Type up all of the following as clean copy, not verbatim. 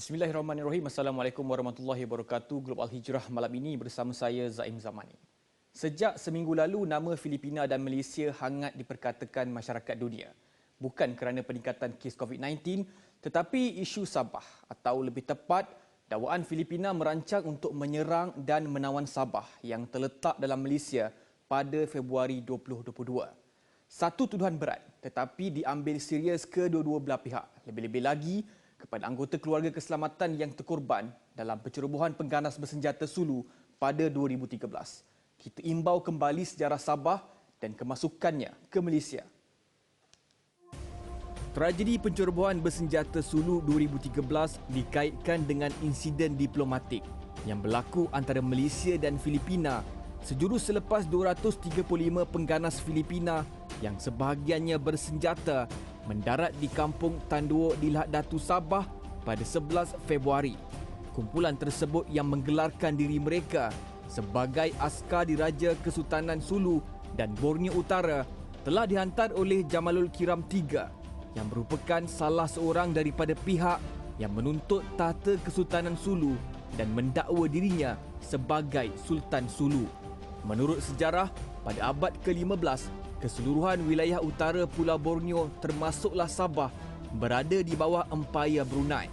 Bismillahirrahmanirrahim. Assalamualaikum warahmatullahi wabarakatuh. Global Hijrah malam ini bersama saya Zaim Zamani. Sejak seminggu lalu, nama Filipina dan Malaysia hangat diperkatakan masyarakat dunia. Bukan kerana peningkatan kes COVID-19, tetapi isu Sabah atau lebih tepat, dakwaan Filipina merancang untuk menyerang dan menawan Sabah yang terletak dalam Malaysia pada Februari 2022. Satu tuduhan berat tetapi diambil serius kedua-dua belah pihak. Lebih-lebih lagi, kepada anggota keluarga keselamatan yang terkorban dalam pencerobohan pengganas bersenjata Sulu pada 2013. Kita imbau kembali sejarah Sabah dan kemasukannya ke Malaysia. Tragedi pencerobohan bersenjata Sulu 2013 dikaitkan dengan insiden diplomatik yang berlaku antara Malaysia dan Filipina sejurus selepas 235 pengganas Filipina yang sebahagiannya bersenjata mendarat di kampung Tanduo di Lahad Datu, Sabah pada 11 Februari. Kumpulan tersebut yang menggelarkan diri mereka sebagai askar diraja Kesultanan Sulu dan Borneo Utara telah dihantar oleh Jamalul Kiram III yang merupakan salah seorang daripada pihak yang menuntut tahta Kesultanan Sulu dan mendakwa dirinya sebagai Sultan Sulu. Menurut sejarah, pada abad ke-15, keseluruhan wilayah utara Pulau Borneo termasuklah Sabah berada di bawah Empayar Brunei.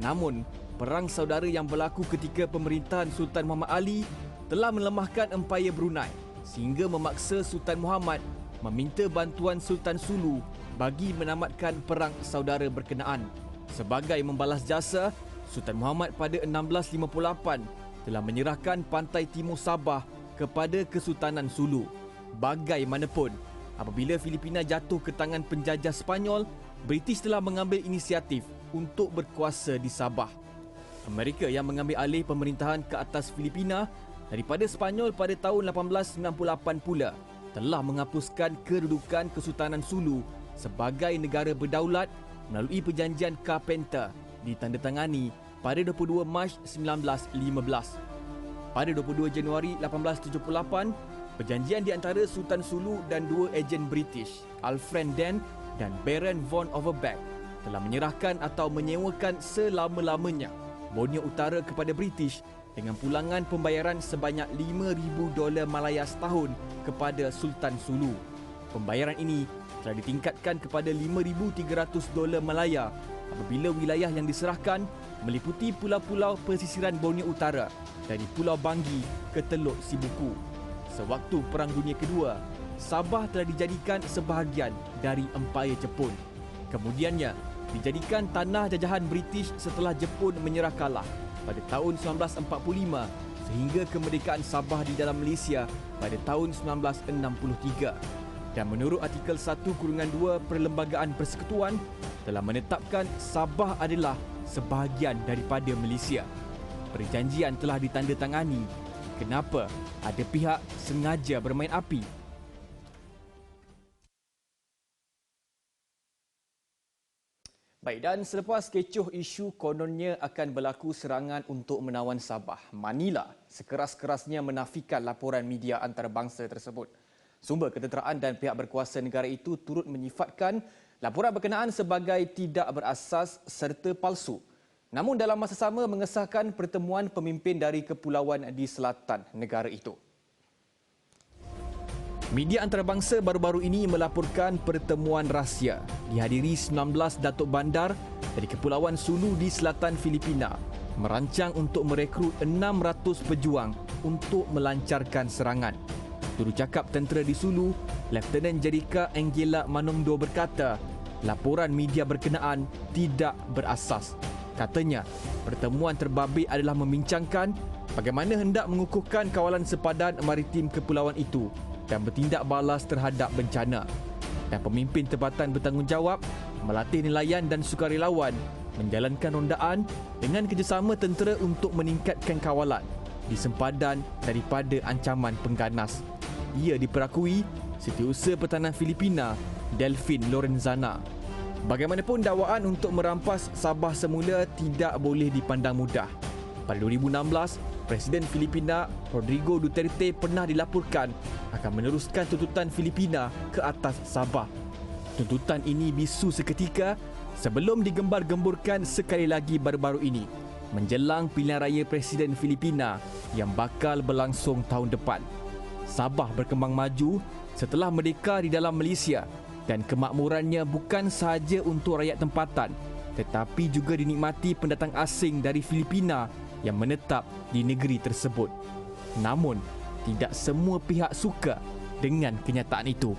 Namun, perang saudara yang berlaku ketika pemerintahan Sultan Muhammad Ali telah melemahkan Empayar Brunei sehingga memaksa Sultan Muhammad meminta bantuan Sultan Sulu bagi menamatkan perang saudara berkenaan. Sebagai membalas jasa, Sultan Muhammad pada 1658 telah menyerahkan pantai timur Sabah kepada Kesultanan Sulu. Bagaimanapun, apabila Filipina jatuh ke tangan penjajah Sepanyol, British telah mengambil inisiatif untuk berkuasa di Sabah. Amerika yang mengambil alih pemerintahan ke atas Filipina daripada Sepanyol pada tahun 1898 pula telah menghapuskan kedudukan Kesultanan Sulu sebagai negara berdaulat melalui perjanjian Carpenter ditandatangani pada 22 Mac 1915. Pada 22 Januari 1878, perjanjian di antara Sultan Sulu dan dua ejen British, Alfred Dent dan Baron von Overbeck, telah menyerahkan atau menyewakan selama-lamanya Borneo Utara kepada British dengan pulangan pembayaran sebanyak $5,000 Malaya setahun kepada Sultan Sulu. Pembayaran ini telah ditingkatkan kepada $5,300 Malaya apabila wilayah yang diserahkan meliputi pulau-pulau pesisiran Borneo Utara dari Pulau Banggi ke Teluk Sibuku. Sewaktu Perang Dunia Kedua, Sabah telah dijadikan sebahagian dari Empayar Jepun. Kemudiannya, dijadikan tanah jajahan British setelah Jepun menyerah kalah pada tahun 1945 sehingga kemerdekaan Sabah di dalam Malaysia pada tahun 1963. Dan menurut artikel 1/2 Perlembagaan Persekutuan telah menetapkan Sabah adalah sebahagian daripada Malaysia. Perjanjian telah ditandatangani. Kenapa ada pihak sengaja bermain api? Baik, dan selepas kecoh isu kononnya akan berlaku serangan untuk menawan Sabah, Manila sekeras-kerasnya menafikan laporan media antarabangsa tersebut. Sumber ketenteraan dan pihak berkuasa negara itu turut menyifatkan laporan berkenaan sebagai tidak berasas serta palsu. Namun dalam masa sama mengesahkan pertemuan pemimpin dari kepulauan di selatan negara itu. Media antarabangsa baru-baru ini melaporkan pertemuan rahsia dihadiri 19 datuk bandar dari kepulauan Sulu di selatan Filipina merancang untuk merekrut 600 pejuang untuk melancarkan serangan. Jurucakap tentera di Sulu, Lieutenant Jerika Angela Manongdo berkata, laporan media berkenaan tidak berasas. Katanya, pertemuan terbabit adalah membincangkan bagaimana hendak mengukuhkan kawalan sepadan maritim kepulauan itu dan bertindak balas terhadap bencana. Dan pemimpin tempatan bertanggungjawab melatih nelayan dan sukarelawan menjalankan rondaan dengan kerjasama tentera untuk meningkatkan kawalan di sempadan daripada ancaman pengganas. Ia diperakui Setiausaha Pertahanan Filipina, Delfin Lorenzana. Bagaimanapun dakwaan untuk merampas Sabah semula tidak boleh dipandang mudah. Pada 2016, Presiden Filipina Rodrigo Duterte pernah dilaporkan akan meneruskan tuntutan Filipina ke atas Sabah. Tuntutan ini bisu seketika Sebelum digembar-gemburkan sekali lagi baru-baru ini, menjelang pilihan raya Presiden Filipina yang bakal berlangsung tahun depan. Sabah berkembang maju setelah merdeka di dalam Malaysia dan kemakmurannya bukan sahaja untuk rakyat tempatan tetapi juga dinikmati pendatang asing dari Filipina yang menetap di negeri tersebut. Namun, tidak semua pihak suka dengan kenyataan itu.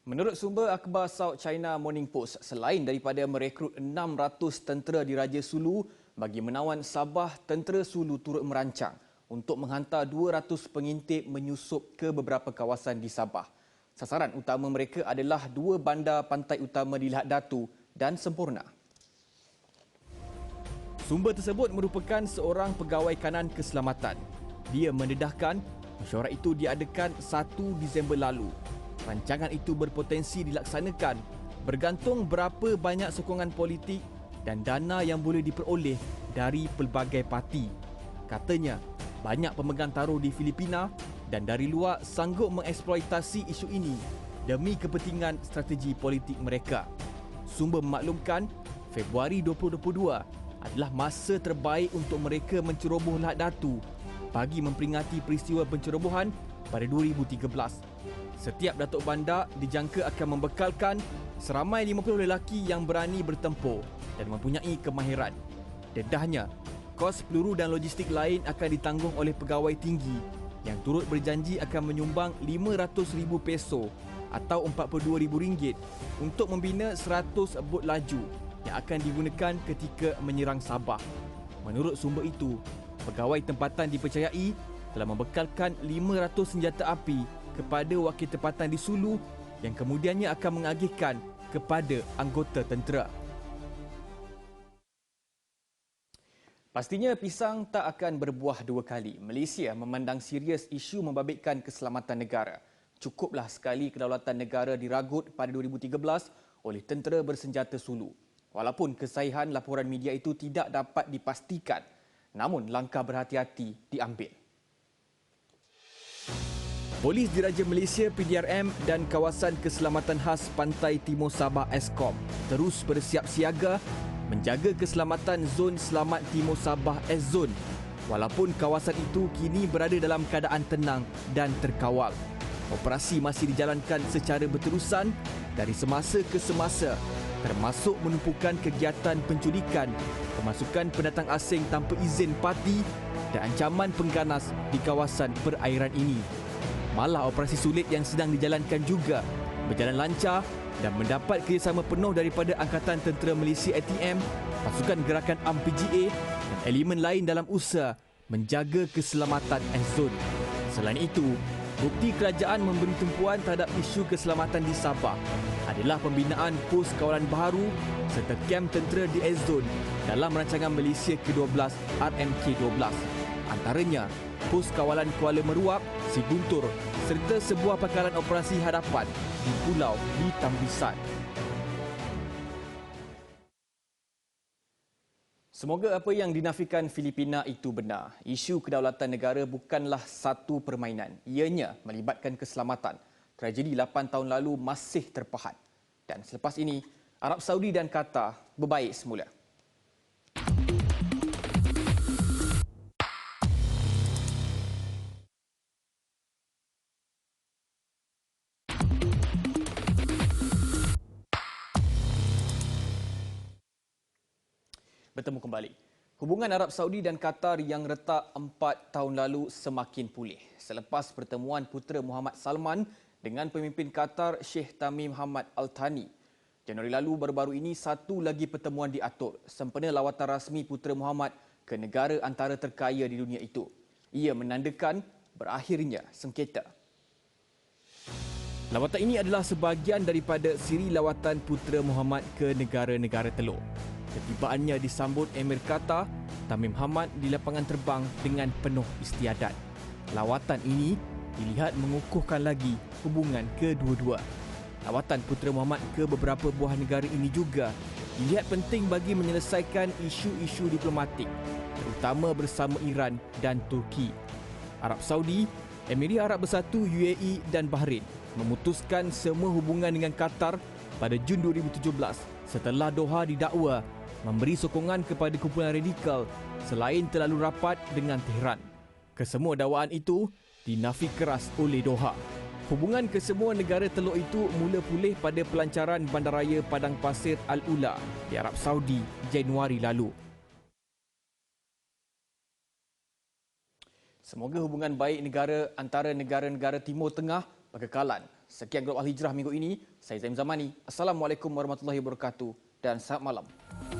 Menurut sumber akhbar South China Morning Post, selain daripada merekrut 600 tentera di Raja Sulu, bagi menawan Sabah, tentera Sulu turut merancang untuk menghantar 200 pengintip menyusup ke beberapa kawasan di Sabah. Sasaran utama mereka adalah dua bandar pantai utama di Lahad Datu dan Semporna. Sumber tersebut merupakan seorang pegawai kanan keselamatan. Dia mendedahkan mesyuarat itu diadakan 1 Disember lalu. Rancangan itu berpotensi dilaksanakan bergantung berapa banyak sokongan politik dan dana yang boleh diperoleh dari pelbagai parti. Katanya, banyak pemegang taruh di Filipina dan dari luar sanggup mengeksploitasi isu ini demi kepentingan strategi politik mereka. Sumber memaklumkan, Februari 2022 adalah masa terbaik untuk mereka menceroboh Lahad Datu bagi memperingati peristiwa pencerobohan pada 2013. Setiap datuk bandar dijangka akan membekalkan seramai 50 lelaki yang berani bertempur dan mempunyai kemahiran. Dedahnya, kos peluru dan logistik lain akan ditanggung oleh pegawai tinggi yang turut berjanji akan menyumbang RM500,000 atau RM42,000 untuk membina 100 bot laju yang akan digunakan ketika menyerang Sabah. Menurut sumber itu, pegawai tempatan dipercayai telah membekalkan 500 senjata api kepada wakil tempatan di Sulu yang kemudiannya akan mengagihkan kepada anggota tentera. Pastinya pisang tak akan berbuah dua kali. Malaysia memandang serius isu membabitkan keselamatan negara. Cukuplah sekali kedaulatan negara diragut pada 2013 oleh tentera bersenjata Sulu. Walaupun kesahihan laporan media itu tidak dapat dipastikan, namun langkah berhati-hati diambil. Polis Diraja Malaysia PDRM dan Kawasan Keselamatan Khas Pantai Timur Sabah ESKOM terus bersiap siaga menjaga keselamatan Zon Selamat Timur Sabah S-Zone walaupun kawasan itu kini berada dalam keadaan tenang dan terkawal. Operasi masih dijalankan secara berterusan dari semasa ke semasa termasuk menumpukan kegiatan penculikan, pemasukan pendatang asing tanpa izin parti dan ancaman pengganas di kawasan perairan ini. Malah operasi sulit yang sedang dijalankan juga berjalan lancar dan mendapat kerjasama penuh daripada Angkatan Tentera Malaysia ATM, pasukan gerakan UMM PGA dan elemen lain dalam usaha menjaga keselamatan S-Zone. Selain itu, bukti kerajaan memberi tumpuan terhadap isu keselamatan di Sabah adalah pembinaan pos kawalan baharu serta kem tentera di S-Zone dalam rancangan Malaysia ke-12 RMK-12. Antaranya, pos kawalan Kuala Meruap, Si Guntur serta sebuah pangkalan operasi hadapan di Pulau di Tambisan. Semoga apa yang dinafikan Filipina itu benar. Isu kedaulatan negara bukanlah satu permainan. Ianya melibatkan keselamatan. Tragedi 8 tahun lalu masih terpahat. Dan selepas ini, Arab Saudi dan Qatar berbaik semula. Bertemu kembali. Hubungan Arab Saudi dan Qatar yang retak 4 tahun lalu semakin pulih selepas pertemuan putera Muhammad Salman dengan pemimpin Qatar Sheikh Tamim Hamad Al Thani. Januari lalu baru-baru ini satu lagi pertemuan diatur sempena lawatan rasmi putera Muhammad ke negara antara terkaya di dunia itu. Ia menandakan berakhirnya sengketa. Lawatan ini adalah sebahagian daripada siri lawatan putera Muhammad ke negara-negara teluk. Ketibaannya disambut Emir Qatar, Tamim Hamad di lapangan terbang dengan penuh istiadat. Lawatan ini dilihat mengukuhkan lagi hubungan kedua-dua. Lawatan putera Muhammad ke beberapa buah negara ini juga dilihat penting bagi menyelesaikan isu-isu diplomatik, terutama bersama Iran dan Turki. Arab Saudi, Emirat Arab Bersatu UAE dan Bahrain memutuskan semua hubungan dengan Qatar pada Jun 2017 setelah Doha didakwa memberi sokongan kepada kumpulan radikal selain terlalu rapat dengan Tehran. Kesemua dakwaan itu dinafi keras oleh Doha. Hubungan kesemua negara teluk itu mula pulih pada pelancaran bandaraya Padang Pasir Al-Ula di Arab Saudi Januari lalu. Semoga hubungan baik antara negara-negara Timur Tengah berkekalan. Sekian Global Hijrah minggu ini. Saya Zaim Zamani. Assalamualaikum warahmatullahi wabarakatuh dan selamat malam.